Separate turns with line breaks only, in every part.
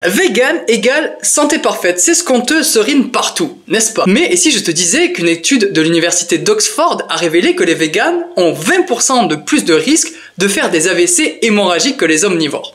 Vegan égale santé parfaite, c'est ce qu'on te serine partout, n'est-ce pas? Mais et si je te disais qu'une étude de l'université d'Oxford a révélé que les végans ont 20% de plus de risques de faire des AVC hémorragiques que les omnivores?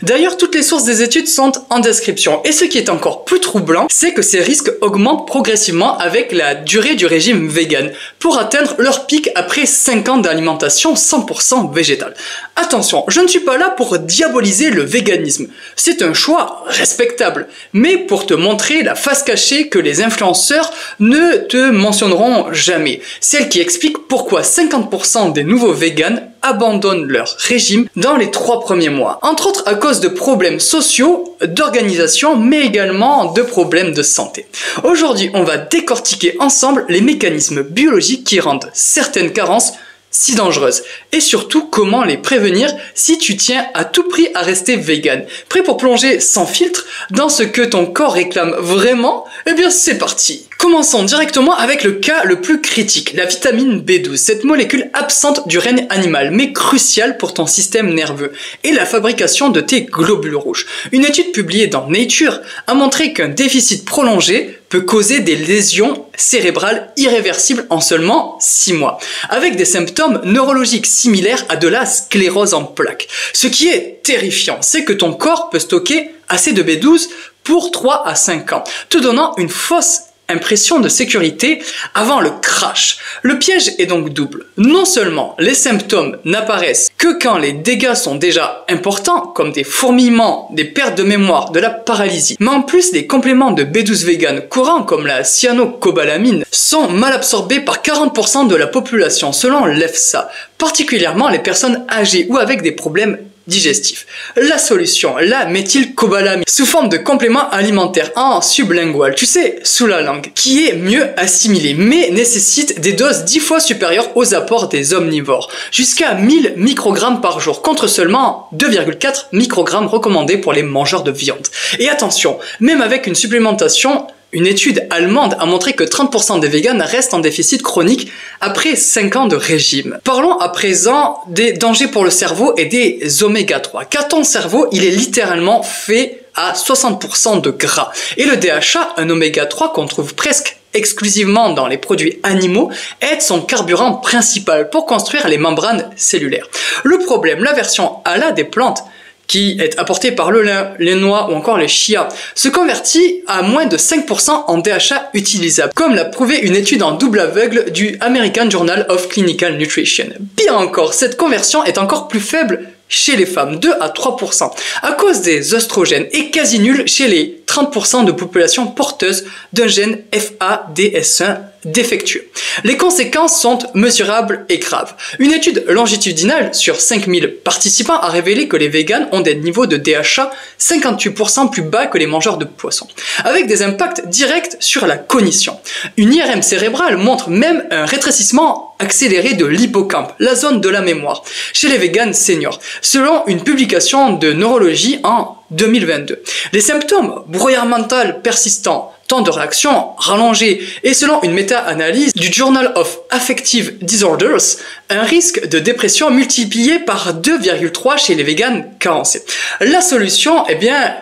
D'ailleurs, toutes les sources des études sont en description. Et ce qui est encore plus troublant, c'est que ces risques augmentent progressivement avec la durée du régime vegan, pour atteindre leur pic après 5 ans d'alimentation 100% végétale. Attention, je ne suis pas là pour diaboliser le véganisme. C'est un choix respectable, mais pour te montrer la face cachée que les influenceurs ne te mentionneront jamais. Celle qui explique pourquoi 50% des nouveaux végans abandonnent leur régime dans les 3 premiers mois. Entre autres à cause de problèmes sociaux, d'organisation, mais également de problèmes de santé. Aujourd'hui, on va décortiquer ensemble les mécanismes biologiques qui rendent certaines carences si dangereuses, et surtout comment les prévenir si tu tiens à tout prix à rester vegan. Prêt pour plonger sans filtre dans ce que ton corps réclame vraiment? Eh bien c'est parti. Commençons directement avec le cas le plus critique, la vitamine B12, cette molécule absente du règne animal, mais cruciale pour ton système nerveux, et la fabrication de tes globules rouges. Une étude publiée dans Nature a montré qu'un déficit prolongé peut causer des lésions cérébrales irréversibles en seulement 6 mois, avec des symptômes neurologiques similaires à de la sclérose en plaques. Ce qui est terrifiant, c'est que ton corps peut stocker assez de B12 pour 3 à 5 ans, te donnant une fausse impression de sécurité avant le crash. Le piège est donc double. Non seulement les symptômes n'apparaissent que quand les dégâts sont déjà importants, comme des fourmillements, des pertes de mémoire, de la paralysie, mais en plus les compléments de B12 vegan courants comme la cyanocobalamine sont mal absorbés par 40% de la population selon l'EFSA, particulièrement les personnes âgées ou avec des problèmes digestif. La solution, la méthylcobalamine, sous forme de complément alimentaire en sublingual, tu sais, sous la langue, qui est mieux assimilé, mais nécessite des doses 10 fois supérieures aux apports des omnivores, jusqu'à 1000 microgrammes par jour, contre seulement 2,4 microgrammes recommandés pour les mangeurs de viande. Et attention, même avec une supplémentation, une étude allemande a montré que 30% des véganes restent en déficit chronique après 5 ans de régime. Parlons à présent des dangers pour le cerveau et des oméga 3. Car ton cerveau, il est littéralement fait à 60% de gras. Et le DHA, un oméga 3 qu'on trouve presque exclusivement dans les produits animaux, est son carburant principal pour construire les membranes cellulaires. Le problème, la version ALA des plantes, qui est apporté par le lin, les noix ou encore les chia, se convertit à moins de 5% en DHA utilisable, comme l'a prouvé une étude en double aveugle du American Journal of Clinical Nutrition. Pire encore, cette conversion est encore plus faible chez les femmes, 2 à 3%, à cause des oestrogènes, et quasi nulle chez les 30% de population porteuse d'un gène FADS1 défectueux. Les conséquences sont mesurables et graves. Une étude longitudinale sur 5000 participants a révélé que les végans ont des niveaux de DHA 58% plus bas que les mangeurs de poissons, avec des impacts directs sur la cognition. Une IRM cérébrale montre même un rétrécissement accéléré de l'hippocampe, la zone de la mémoire, chez les végans seniors, selon une publication de neurologie en 2022. Les symptômes, brouillard mental persistant, temps de réaction rallongé, et selon une méta-analyse du Journal of Affective Disorders, un risque de dépression multiplié par 2,3 chez les végans carencés. La solution,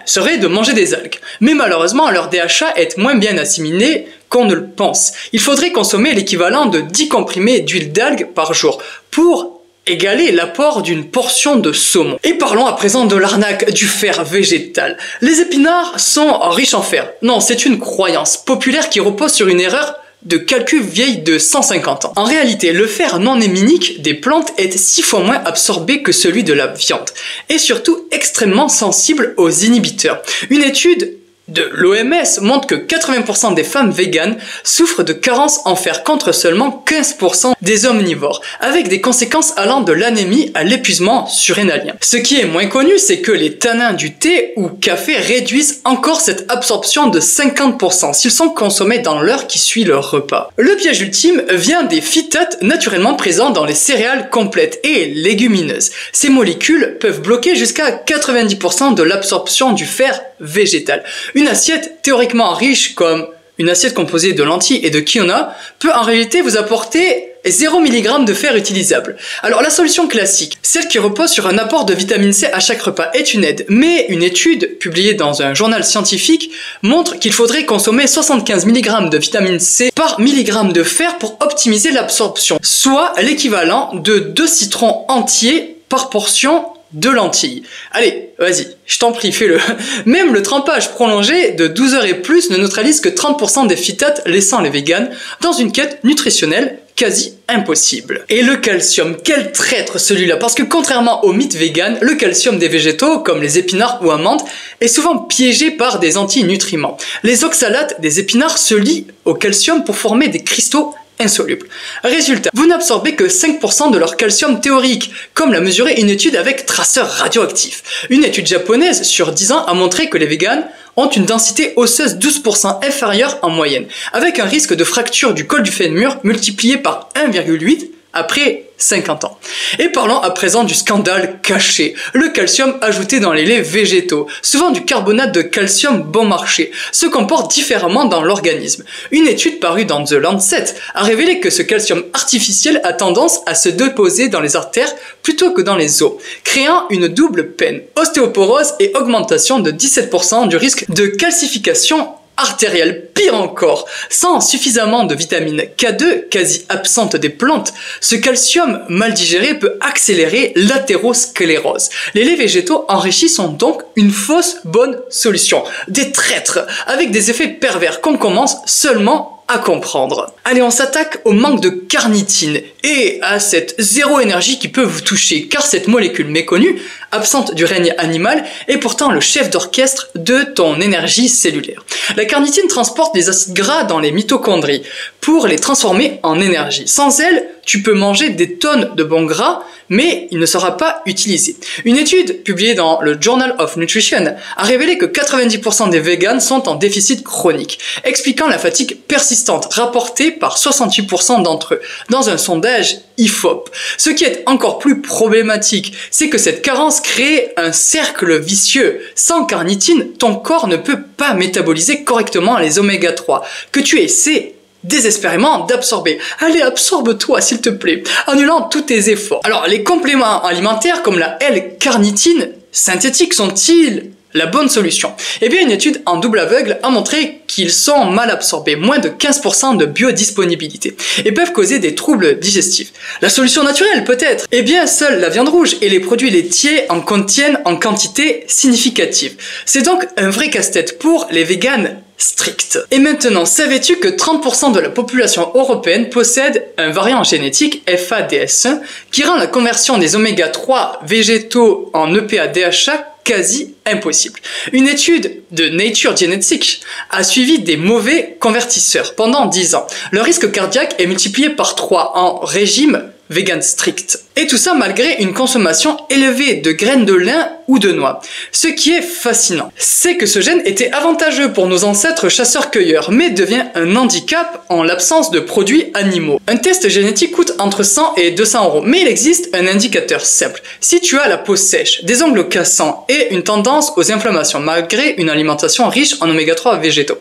serait de manger des algues. Mais malheureusement, leur DHA est moins bien assimilé qu'on ne le pense. Il faudrait consommer l'équivalent de 10 comprimés d'huile d'algue par jour pour égaler l'apport d'une portion de saumon. Et parlons à présent de l'arnaque du fer végétal. Les épinards sont riches en fer. Non, c'est une croyance populaire qui repose sur une erreur de calcul vieille de 150 ans. En réalité, le fer non héminique des plantes est 6 fois moins absorbé que celui de la viande, et surtout extrêmement sensible aux inhibiteurs. Une étude de l'OMS montre que 80% des femmes véganes souffrent de carences en fer contre seulement 15% des omnivores, avec des conséquences allant de l'anémie à l'épuisement surrénalien. Ce qui est moins connu, c'est que les tanins du thé ou café réduisent encore cette absorption de 50% s'ils sont consommés dans l'heure qui suit leur repas. Le piège ultime vient des phytates naturellement présents dans les céréales complètes et légumineuses. Ces molécules peuvent bloquer jusqu'à 90% de l'absorption du fer végétal. Une assiette théoriquement riche comme une assiette composée de lentilles et de quinoa peut en réalité vous apporter et 0 mg de fer utilisable. Alors la solution classique, celle qui repose sur un apport de vitamine C à chaque repas, est une aide, mais une étude publiée dans un journal scientifique montre qu'il faudrait consommer 75 mg de vitamine C par milligramme de fer pour optimiser l'absorption, soit l'équivalent de 2 citrons entiers par portion de lentilles. Allez, vas-y, je t'en prie, fais-le. Même le trempage prolongé de 12 heures et plus ne neutralise que 30% des phytates, laissant les véganes dans une quête nutritionnelle quasi impossible. Et le calcium, quel traître celui-là, parce que contrairement au mythe vegan, le calcium des végétaux, comme les épinards ou amandes, est souvent piégé par des antinutriments. Les oxalates des épinards se lient au calcium pour former des cristaux insolubles. Résultat, vous n'absorbez que 5% de leur calcium théorique, comme l'a mesuré une étude avec traceurs radioactifs. Une étude japonaise sur 10 ans a montré que les véganes ont une densité osseuse 12% inférieure en moyenne, avec un risque de fracture du col du fémur multiplié par 1,8 après 50 ans. Et parlons à présent du scandale caché, le calcium ajouté dans les laits végétaux, souvent du carbonate de calcium bon marché, se comporte différemment dans l'organisme. Une étude parue dans The Lancet a révélé que ce calcium artificiel a tendance à se déposer dans les artères plutôt que dans les os, créant une double peine, ostéoporose et augmentation de 17% du risque de calcification artérielle. Pire encore, sans suffisamment de vitamine K2, quasi absente des plantes, ce calcium mal digéré peut accélérer l'athérosclérose. Les laits végétaux enrichis sont donc une fausse bonne solution. Des traîtres, avec des effets pervers qu'on commence seulement à comprendre. Allez, on s'attaque au manque de carnitine et à cette zéro énergie qui peut vous toucher, car cette molécule méconnue, absente du règne animal, est pourtant le chef d'orchestre de ton énergie cellulaire. La carnitine transporte les acides gras dans les mitochondries pour les transformer en énergie. Sans elle, tu peux manger des tonnes de bons gras, mais il ne sera pas utilisé. Une étude publiée dans le Journal of Nutrition a révélé que 90% des véganes sont en déficit chronique, expliquant la fatigue persistante rapportée par 68% d'entre eux dans un sondage IFOP. Ce qui est encore plus problématique, c'est que cette carence crée un cercle vicieux. Sans carnitine, ton corps ne peut pas métaboliser correctement les oméga 3 que tu essaies désespérément d'absorber. Allez, absorbe-toi s'il te plaît, annulant tous tes efforts. Alors, les compléments alimentaires comme la L-carnitine synthétique sont-ils la bonne solution? Eh bien, une étude en double aveugle a montré qu'ils sont mal absorbés, moins de 15% de biodisponibilité, et peuvent causer des troubles digestifs. La solution naturelle, peut-être? Eh bien, seule la viande rouge et les produits laitiers en contiennent en quantité significative. C'est donc un vrai casse-tête pour les véganes stricts. Et maintenant, savais-tu que 30% de la population européenne possède un variant génétique FADS1 qui rend la conversion des oméga 3 végétaux en EPA-DHA quasi impossible. Une étude de Nature Genetics a suivi des mauvais convertisseurs pendant 10 ans. Le risque cardiaque est multiplié par 3 en régime vegan strict. Et tout ça malgré une consommation élevée de graines de lin ou de noix. Ce qui est fascinant, c'est que ce gène était avantageux pour nos ancêtres chasseurs-cueilleurs, mais devient un handicap en l'absence de produits animaux. Un test génétique coûte entre 100 et 200 €, mais il existe un indicateur simple. Si tu as la peau sèche, des ongles cassants et une tendance aux inflammations malgré une alimentation riche en oméga 3 végétaux,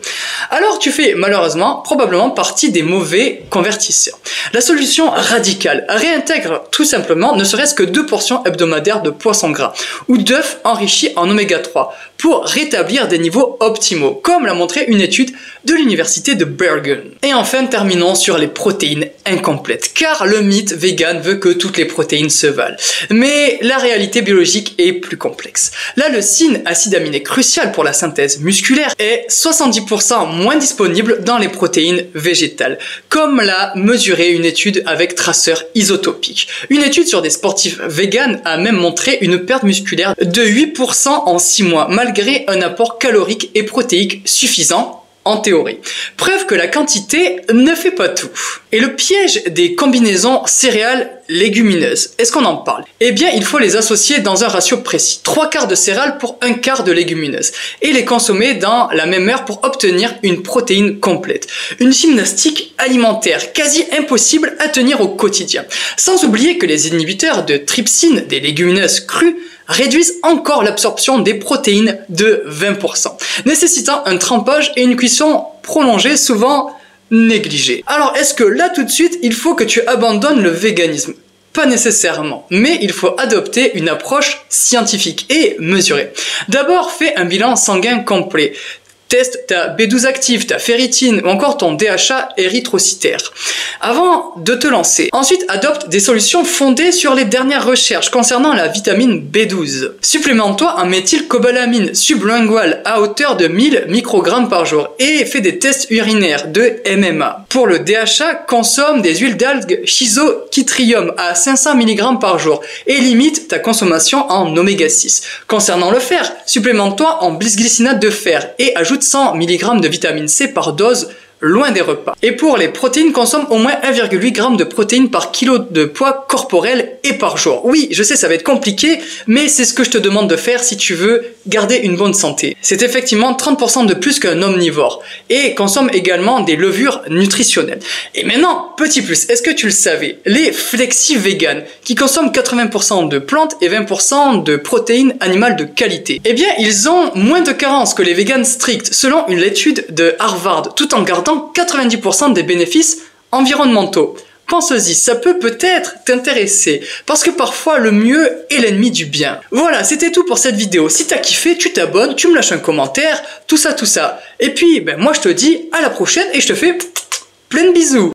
alors tu fais malheureusement probablement partie des mauvais convertisseurs. La solution radicale réintègre tout simplement ne serait-ce que 2 portions hebdomadaires de poisson gras ou d'œufs enrichis en oméga 3 pour rétablir des niveaux optimaux, comme l'a montré une étude de l'université de Bergen. Et enfin, terminons sur les protéines incomplètes, car le mythe vegan veut que toutes les protéines se valent. Mais la réalité biologique est plus complexe. La leucine, acide aminé crucial pour la synthèse musculaire, est 70% moins disponible dans les protéines végétales, comme l'a mesuré une étude avec traceurs isotopiques. Une étude sur des sportifs véganes a même montré une perte musculaire de 8% en 6 mois, malgré un apport calorique et protéique suffisant en théorie. Preuve que la quantité ne fait pas tout. Et le piège des combinaisons céréales légumineuses, est-ce qu'on en parle? Eh bien, il faut les associer dans un ratio précis. 3/4 de céréales pour 1/4 de légumineuses. Et les consommer dans la même heure pour obtenir une protéine complète. Une gymnastique alimentaire quasi impossible à tenir au quotidien. Sans oublier que les inhibiteurs de trypsine des légumineuses crues réduisent encore l'absorption des protéines de 20%, nécessitant un trempage et une cuisson prolongée, souvent négligé. Alors est-ce que là tout de suite il faut que tu abandonnes le véganisme? Pas nécessairement, mais il faut adopter une approche scientifique et mesurée. D'abord, fais un bilan sanguin complet. Teste ta B12 active, ta ferritine ou encore ton DHA érythrocytaire avant de te lancer. Ensuite, adopte des solutions fondées sur les dernières recherches concernant la vitamine B12. Supplémente-toi en méthylcobalamine sublinguale à hauteur de 1000 microgrammes par jour et fais des tests urinaires de MMA. Pour le DHA, consomme des huiles d'algues Schizochytrium à 500 mg par jour et limite ta consommation en oméga 6. Concernant le fer, supplémente-toi en bisglycinate de fer et ajoute 100 mg de vitamine C par dose loin des repas. Et pour les protéines, consomme au moins 1,8 g de protéines par kilo de poids corporel et par jour. Oui, je sais, ça va être compliqué, mais c'est ce que je te demande de faire si tu veux garder une bonne santé. C'est effectivement 30% de plus qu'un omnivore. Et consomme également des levures nutritionnelles. Et maintenant, petit plus, est-ce que tu le savais? Les flexi-véganes, qui consomment 80% de plantes et 20% de protéines animales de qualité, eh bien, ils ont moins de carences que les véganes stricts, selon une étude de Harvard, tout en gardant 90% des bénéfices environnementaux. Pense-y, ça peut peut-être t'intéresser, parce que parfois le mieux est l'ennemi du bien. Voilà, c'était tout pour cette vidéo. Si t'as kiffé, tu t'abonnes, tu me lâches un commentaire, tout ça. Et puis, moi je te dis à la prochaine et je te fais plein de bisous.